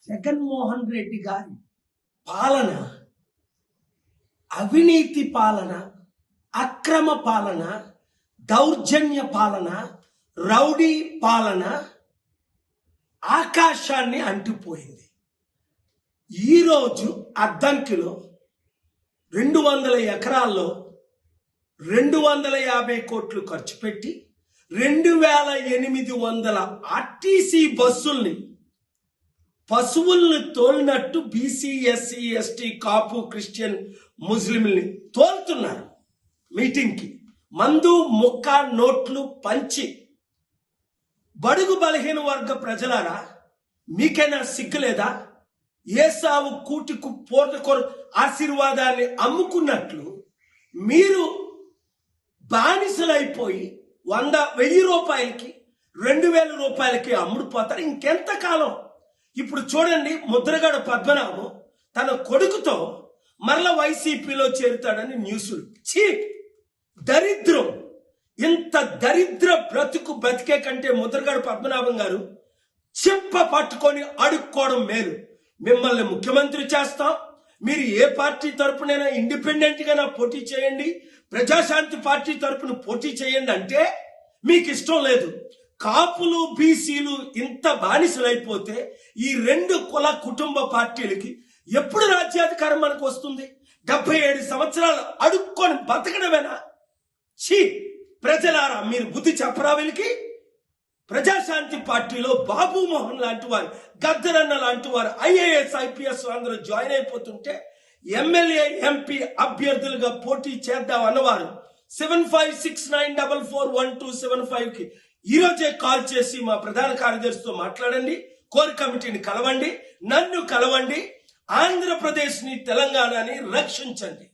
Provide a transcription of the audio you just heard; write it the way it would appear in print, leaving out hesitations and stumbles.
జగన్మోహన్ రెడ్డి గారి పాలన అవినీతి పాలన, అక్రమ పాలన, దౌర్జన్య పాలన, రౌడీ పాలన ఆకాశాన్ని అంటిపోయింది. ఈరోజు అద్దంకిలో 200 ఎకరాల్లో 250 కోట్లు ఖర్చు పెట్టి 2800 ఆర్టీసీ బస్సుల్ని పశువుల్ని తోలినట్టు బీసీ, ఎస్సీ, ఎస్టీ, కాపు, క్రిస్టియన్, ముస్లింల్ని తోలుతున్నారు. మీటింగ్కి మందు ముక్క నోట్లు పంచి. బడుగు బలహీన వర్గ ప్రజలారా, మీకైనా సిగ్గులేదా? ఏసావు కూటికు పోటకొర ఆశీర్వాదాన్ని అమ్ముకున్నట్లు మీరు బానిసలైపోయి 100,000 రూపాయలకి 2,000 రూపాయలకి అమ్ముడుపోతారు. ఇంకెంతకాలం? ఇప్పుడు చూడండి, ముద్రగడ పద్మనాభం తన కొడుకుతో మరల వైసీపీలో చేరుతాడని న్యూస్లు. దరిద్రం! ఇంత దరిద్ర బ్రతుకు బతికే కంటే ముద్రగడ పద్మనాభం గారు చెప్ప పట్టుకొని అడుక్కోవడం మేలు. మిమ్మల్ని ముఖ్యమంత్రి చేస్తాం, మీరు ఏ పార్టీ తరపునైనా ఇండిపెండెంట్ గా పోటీ చేయండి, ప్రజాశాంతి పార్టీ తరపున పోటీ చేయండి అంటే మీకు ఇష్టం లేదు. కాపులు, బీసీలు ఇంత బానిసలైపోతే ఈ 2 కుల కుటుంబ పార్టీలకి ఎప్పుడు రాజ్యాధికారం మనకు వస్తుంది? 77 సంవత్సరాలు అడుక్కొని బతకడమేనా? ప్రజలారా, మీరు బుద్ధి చెప్పరా వీళ్ళకి? ప్రజాశాంతి పార్టీలో బాబు మోహన్ లాంటి వారు, గద్దరన్న లాంటి వారు, ఐఏఎస్, ఐపీఎస్ అందరూ జాయిన్ అయిపోతుంటే ఎమ్మెల్యే, ఎంపీ అభ్యర్థులుగా పోటీ చేద్దాం అన్నవారు 7569441275కి ఈరోజే కాల్ చేసి మా ప్రధాన కార్యదర్శితో మాట్లాడండి. కోర్ కమిటీని కలవండి, నన్ను కలవండి. ఆంధ్రప్రదేశ్ని, తెలంగాణని రక్షించండి.